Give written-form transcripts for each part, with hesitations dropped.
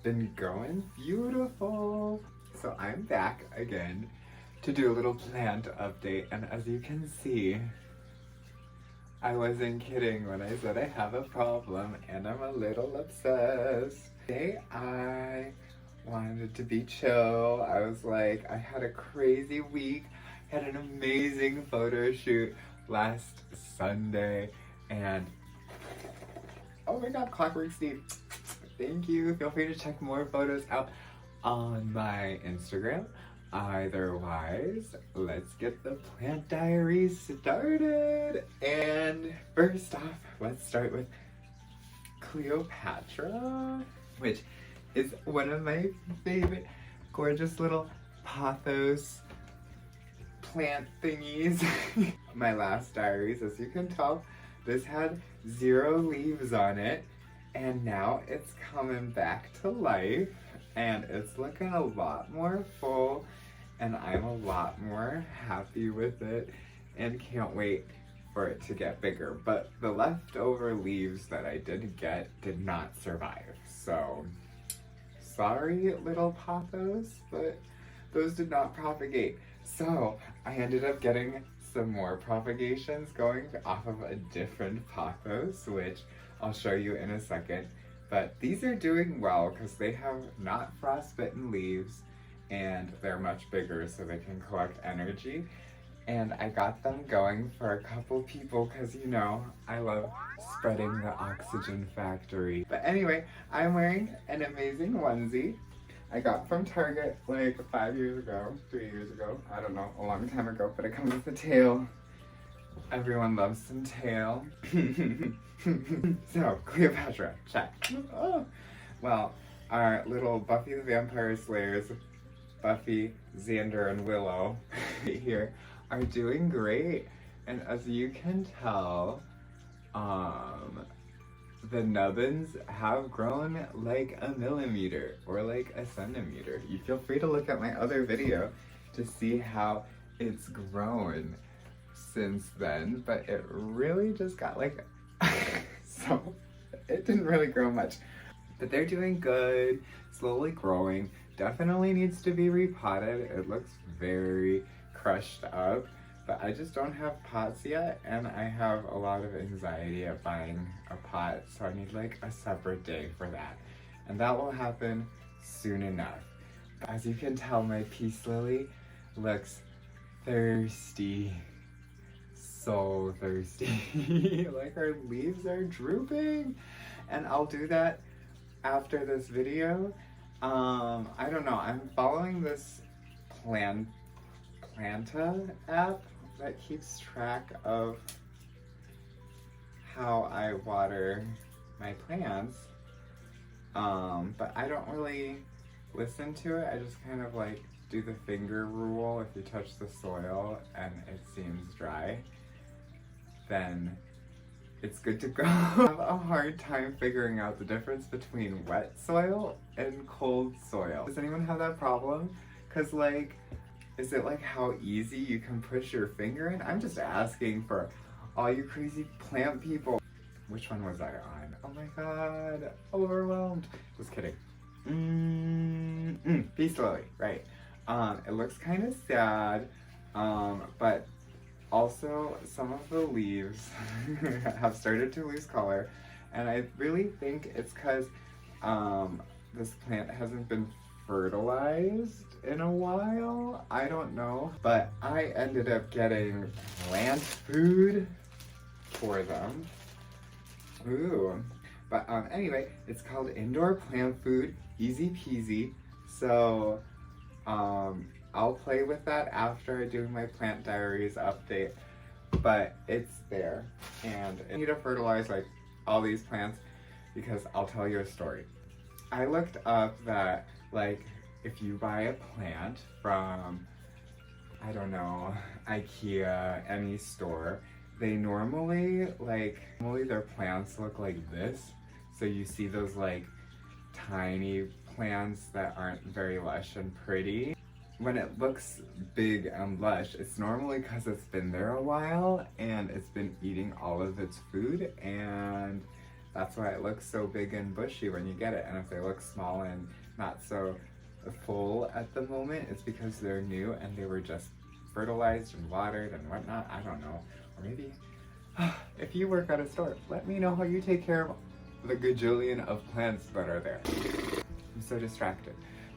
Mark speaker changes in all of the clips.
Speaker 1: been going beautiful. So I'm back again to do a little plant update, and as you can see, I wasn't kidding when I said I have a problem and I'm a little obsessed. Today I wanted to be chill. I was like, I had a crazy week, had an amazing photo shoot last Sunday, and oh my god, Clockwork Steve, thank you. Feel free to check more photos out on my Instagram. Otherwise, let's get the plant diaries started. And first off, let's start with Cleopatra, which is one of my favorite gorgeous little Pathos plant thingies. My last diaries, as you can tell, this had 0 leaves on it, and now it's coming back to life and it's looking a lot more full, and I'm a lot more happy with it and can't wait for it to get bigger. But the leftover leaves that I did get did not survive, so sorry little Pathos, but those did not propagate. So I ended up getting some more propagations going off of a different Pathos, which I'll show you in a second. But these are doing well because they have not frostbitten leaves and they're much bigger so they can collect energy. And I got them going for a couple people because, you know, I love spreading the oxygen factory. But anyway, I'm wearing an amazing onesie I got from Target like 5 years ago, 3 years ago, I don't know, a long time ago, but it comes with a tail. Everyone loves some tail. So, Cleopatra, check. Oh. Well, our little Buffy the Vampire Slayers, Buffy, Xander, and Willow here are doing great. And as you can tell, the nubbins have grown like a millimeter or like a centimeter. You feel free to look at my other video to see how it's grown since then, but it really just got like so it didn't really grow much, but they're doing good, slowly growing. Definitely needs to be repotted. It looks very crushed up, but I just don't have pots yet, and I have a lot of anxiety at buying a pot, so I need like a separate day for that, and that will happen soon enough. As you can tell, my peace lily looks thirsty. So thirsty. Like her leaves are drooping, and I'll do that after this video. I don't know, I'm following this Planta app that keeps track of how I water my plants, but I don't really listen to it. I just kind of like do the finger rule. If you touch the soil and it seems dry, then it's good to go. I have a hard time figuring out the difference between wet soil and cold soil. Does anyone have that problem? Because like, is it like how easy you can push your finger in? I'm just asking for all you crazy plant people. Which one was I on? Oh my god, overwhelmed. Just kidding. Peace lily, right. It looks kind of sad, but also some of the leaves have started to lose color, and I really think it's because this plant hasn't been fertilized in a while. I don't know, but I ended up getting plant food for them. Ooh. But anyway, it's called indoor plant food, easy peasy. So I'll play with that after I do my plant diaries update, but it's there, and I need to fertilize like all these plants because I'll tell you a story. I looked up that like if you buy a plant from, I don't know, IKEA, any store, they normally their plants look like this. So you see those like tiny plants that aren't very lush and pretty. When it looks big and lush, it's normally because it's been there a while and it's been eating all of its food, and That's why it looks so big and bushy when you get it. And if they look small and not so full at the moment, it's because they're new and they were just fertilized and watered and whatnot. I don't know. Or maybe if you work at a store, let me know how you take care of the gajillion of plants that are there. I'm so distracted.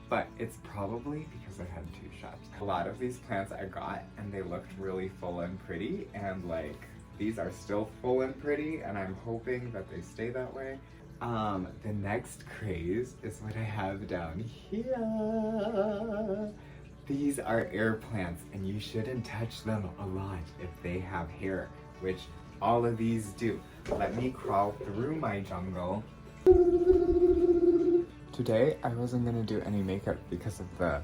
Speaker 1: But it's probably because I had 2 shots. A lot of these plants I got and they looked really full and pretty, and like these are still full and pretty, and I'm hoping that they stay that way. The next craze is what I have down here. These are air plants, and you shouldn't touch them a lot if they have hair, which all of these do. Let me crawl through my jungle. Today I wasn't gonna do any makeup because of the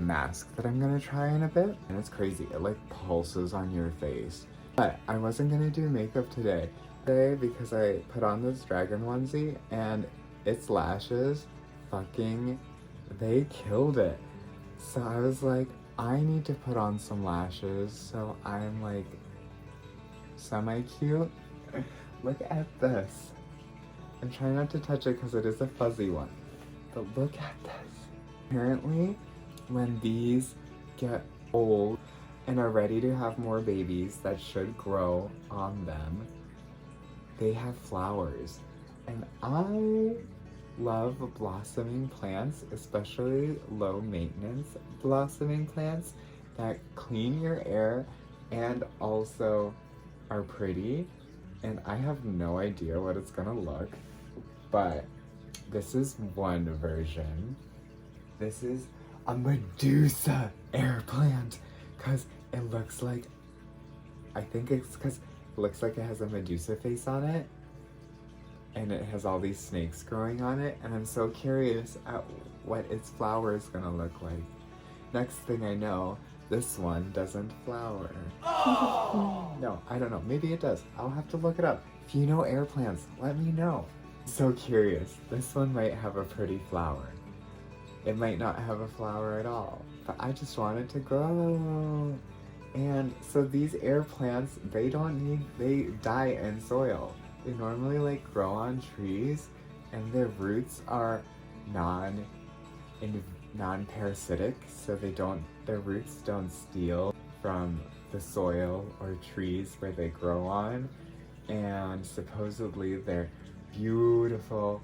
Speaker 1: mask that I'm gonna try in a bit, and it's crazy. It like pulses on your face. But I wasn't gonna do makeup today because I put on this dragon onesie and its lashes they killed it. So I was like, I need to put on some lashes so I'm like semi-cute. Look at this. I'm trying not to touch it because it is a fuzzy one. But look at this. Apparently, when these get old and are ready to have more babies that should grow on them, they have flowers. And I love blossoming plants, especially low maintenance blossoming plants that clean your air and also are pretty. And I have no idea what it's gonna look, but this is one version. This is a Medusa air plant because it looks like, I think it's because it looks like it has a Medusa face on it, and it has all these snakes growing on it, and I'm so curious at what its flower is gonna look like. Next thing I know, this one doesn't flower. Oh! No, I don't know. Maybe it does. I'll have to look it up. If you know air plants, let me know. So curious. This one might have a pretty flower. It might not have a flower at all, but I just want it to grow. And so these air plants, they die in soil. They normally like grow on trees, and their roots are non-parasitic, so their roots don't steal from the soil or trees where they grow on, and supposedly their beautiful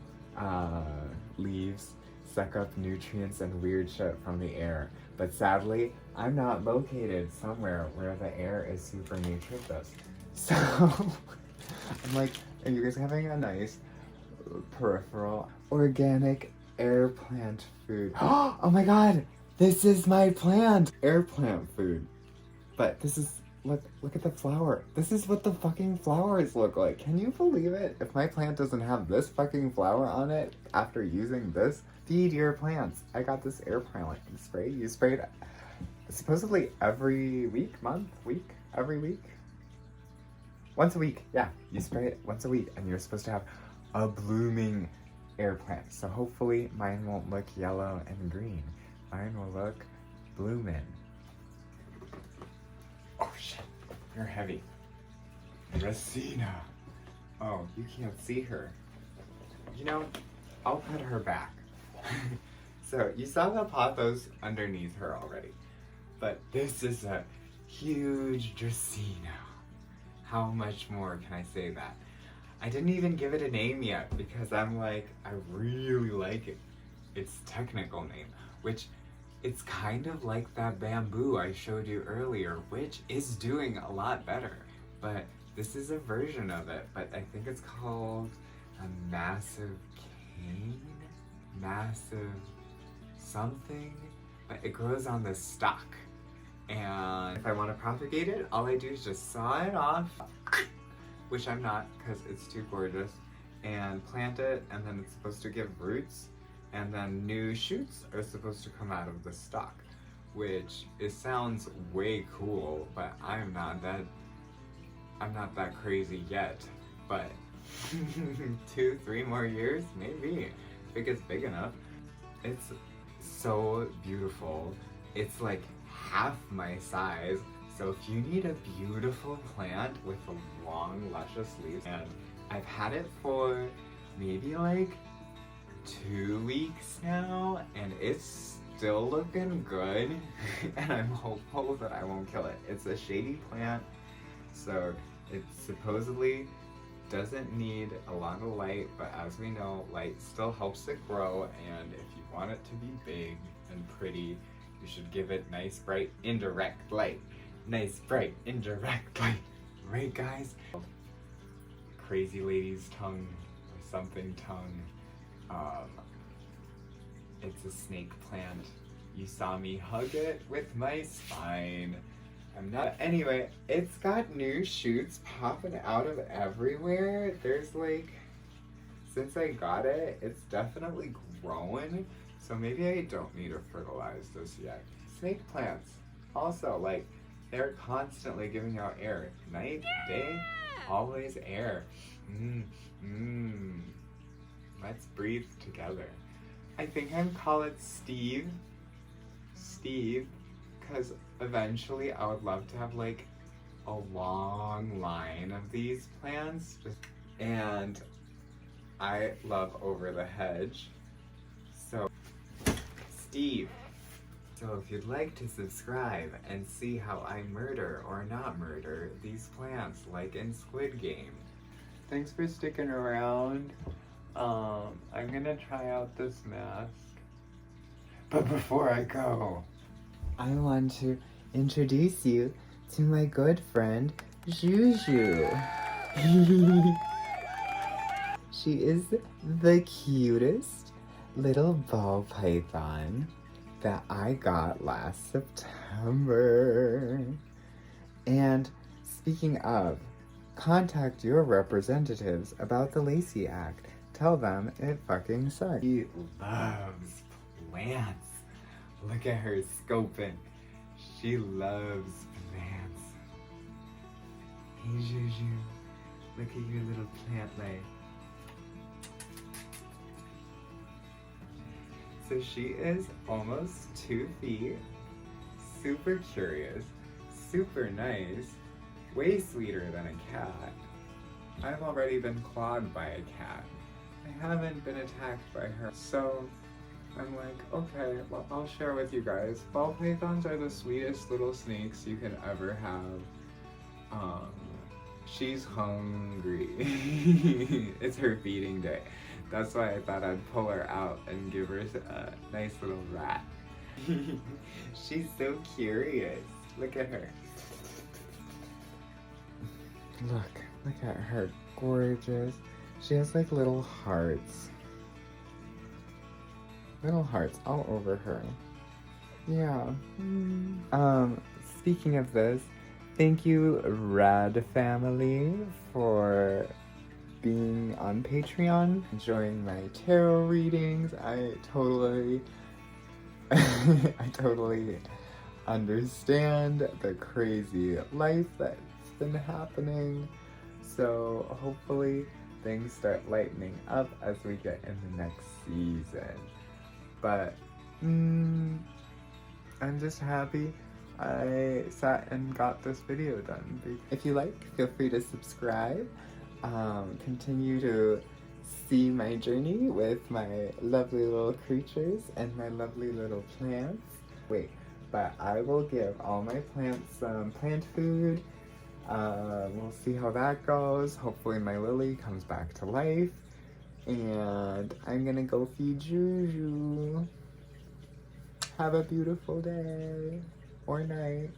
Speaker 1: leaves suck up nutrients and weird shit from the air. But sadly, I'm not located somewhere where the air is super nutritious. So I'm like, are you guys having a nice peripheral organic air plant food? Oh my god, this is my plant! Air plant food. But this is, look at the flower. This is what the fucking flowers look like. Can you believe it? If my plant doesn't have this fucking flower on it after using this, feed your plants. I got this air plant spray. You spray it supposedly every week, every week? Once a week, yeah. You spray it once a week, and you're supposed to have a blooming air plant. So hopefully mine won't look yellow and green. Mine will look bloomin'. Oh shit, you're heavy. Racina. Oh, you can't see her. You know, I'll put her back. So you saw the Pathos underneath her already. But this is a huge Dracena. How much more can I say that? I didn't even give it a name yet because I'm like, I really like it. Its technical name, which it's kind of like that bamboo I showed you earlier, which is doing a lot better. But this is a version of it, but I think it's called a massive cane? Massive something? But it grows on the stalk. And if I want to propagate it, all I do is just saw it off, which I'm not because it's too gorgeous, and plant it, and then it's supposed to give roots, and then new shoots are supposed to come out of the stalk, which sounds way cool, but I'm not that crazy yet. But 2-3 more years, maybe, if it gets big enough. It's so beautiful. It's like half my size, So if you need a beautiful plant with long, luscious leaves, and I've had it for maybe like 2 weeks now, and it's still looking good, and I'm hopeful that I won't kill it. It's a shady plant, so it supposedly doesn't need a lot of light, but as we know, light still helps it grow, and if you want it to be big and pretty, you should give it nice, bright, indirect light. Nice, bright, indirect light. Right, guys? Crazy lady's tongue, or something tongue. It's a snake plant. You saw me hug it with my spine. I'm not. Anyway, it's got new shoots popping out of everywhere. There's like, since I got it, it's definitely growing. So maybe I don't need to fertilize this yet. Snake plants, also, like, they're constantly giving out air. Night, day, always air. Let's breathe together. I think I'm call it Steve, because eventually I would love to have like a long line of these plants. And I love Over the Hedge. So, Steve. So if you'd like to subscribe and see how I murder or not murder these plants like in Squid Game. Thanks for sticking around. I'm gonna try out this mask. But before I go, I want to introduce you to my good friend, Juju. She is the cutest little ball python that I got last September. And speaking of, contact your representatives about the Lacey Act. Tell them it fucking sucks. She loves plants. Look at her scoping. She loves plants. Hey Juju, look at your little plant life. So she is almost 2 feet, super curious, super nice, way sweeter than a cat. I've already been clawed by a cat. I haven't been attacked by her. So I'm like, okay, well, I'll share with you guys. Ball pythons are the sweetest little snakes you can ever have. She's hungry. It's her feeding day. That's why I thought I'd pull her out and give her a nice little rat. She's so curious. Look at her. Look at her. Gorgeous. She has like little hearts. Little hearts all over her. Yeah. Speaking of this, thank you, Rad Family, for being on Patreon, enjoying my tarot readings. I totally understand the crazy life that's been happening. So hopefully things start lightening up as we get in the next season. But I'm just happy I sat and got this video done. If you like, feel free to subscribe. Continue to see my journey with my lovely little creatures and my lovely little plants. Wait, but I will give all my plants some plant food. We'll see how that goes. Hopefully my lily comes back to life. And I'm gonna go feed Juju. Have a beautiful day or night.